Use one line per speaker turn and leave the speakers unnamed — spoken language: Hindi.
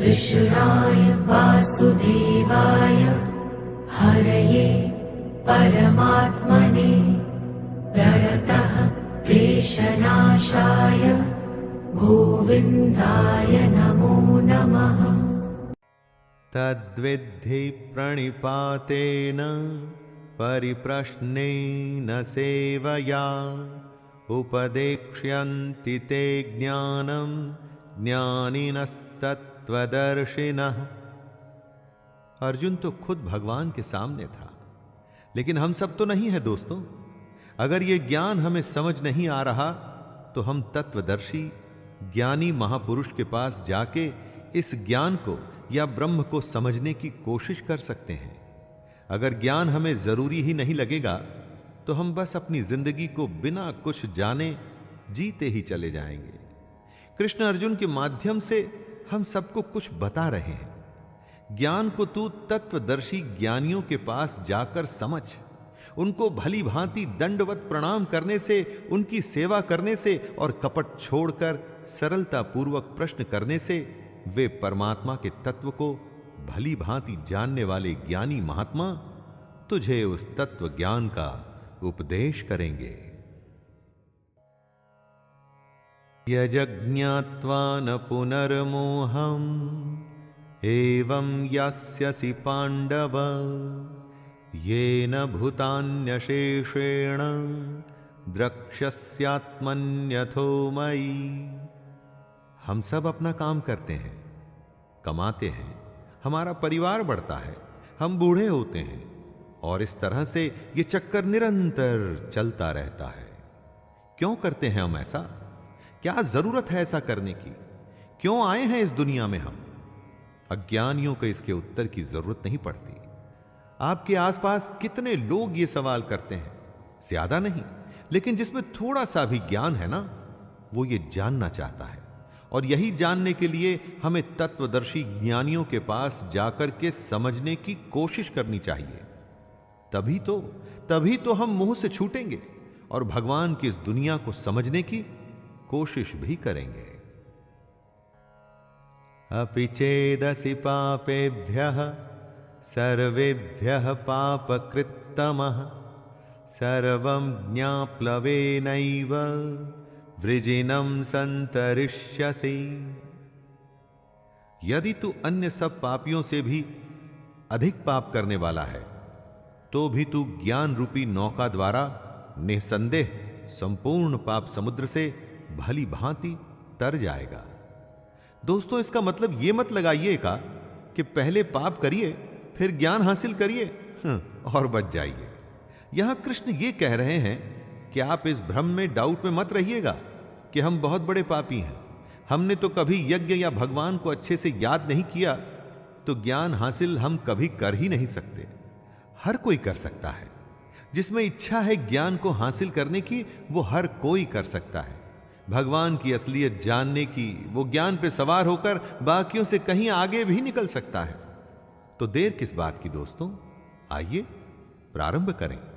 कृष्णाय वासुदेवाय हरये परमात्मने प्रणतः क्लेशनाशाय गोविन्दाय नमो नमः।
तद्विद्धि प्रणिपातेन परिप्रश्नेन सेवया उपदेक्ष्यन्ति ते ज्ञानं ज्ञानिनस्तत्त्वदर्शिनः। अर्जुन तो खुद भगवान के सामने था, लेकिन हम सब तो नहीं है दोस्तों। अगर ये ज्ञान हमें समझ नहीं आ रहा तो हम तत्वदर्शी ज्ञानी महापुरुष के पास जाके इस ज्ञान को या ब्रह्म को समझने की कोशिश कर सकते हैं। अगर ज्ञान हमें जरूरी ही नहीं लगेगा तो हम बस अपनी जिंदगी को बिना कुछ जाने जीते ही चले जाएंगे। कृष्ण अर्जुन के माध्यम से हम सबको कुछ बता रहे हैं। ज्ञान को तू तत्वदर्शी ज्ञानियों के पास जाकर समझ। उनको भली भांति दंडवत प्रणाम करने से, उनकी सेवा करने से और कपट छोड़कर सरलता पूर्वक प्रश्न करने से वे परमात्मा के तत्व को भली भांति जानने वाले ज्ञानी महात्मा तुझे उस तत्व ज्ञान का उपदेश करेंगे। यज्ञात्वा न पुनर्मोहम् एवं यास्यसि पांडव येन भूतान्यशेषेण द्रक्ष्यस्यात्मन्यथो मयि। हम सब अपना काम करते हैं, कमाते हैं, हमारा परिवार बढ़ता है, हम बूढ़े होते हैं और इस तरह से ये चक्कर निरंतर चलता रहता है। क्यों करते हैं हम ऐसा? क्या जरूरत है ऐसा करने की? क्यों आए हैं इस दुनिया में हम? अज्ञानियों को इसके उत्तर की जरूरत नहीं पड़ती। आपके आसपास कितने लोग ये सवाल करते हैं? ज्यादा नहीं, लेकिन जिसमें थोड़ा सा भी ज्ञान है ना, वो ये जानना चाहता है। और यही जानने के लिए हमें तत्वदर्शी ज्ञानियों के पास जाकर के समझने की कोशिश करनी चाहिए। तभी तो हम मुंह से छूटेंगे और भगवान की इस दुनिया को समझने की कोशिश भी करेंगे। अपि चेदसि पापेभ्यः सर्वेभ्यः पापकृत्तमः सर्वं ज्ञाप्लवेनैव वृजिनं संतरिष्यसि। यदि तू अन्य सब पापियों से भी अधिक पाप करने वाला है तो भी तू ज्ञान रूपी नौका द्वारा निसंदेह संपूर्ण पाप समुद्र से भली भांति तर जाएगा। दोस्तों, इसका मतलब यह मत लगाइएगा कि पहले पाप करिए फिर ज्ञान हासिल करिए और बच जाइए। यहां कृष्ण ये कह रहे हैं कि आप इस भ्रम में, डाउट में मत रहिएगा कि हम बहुत बड़े पापी हैं, हमने तो कभी यज्ञ या भगवान को अच्छे से याद नहीं किया, तो ज्ञान हासिल हम कभी कर ही नहीं सकते। हर कोई कर सकता है। जिसमें इच्छा है ज्ञान को हासिल करने की, वो हर कोई कर सकता है। भगवान की असलियत जानने की, वो ज्ञान पे सवार होकर बाकियों से कहीं आगे भी निकल सकता है। तो देर किस बात की दोस्तों, आइए प्रारंभ करें।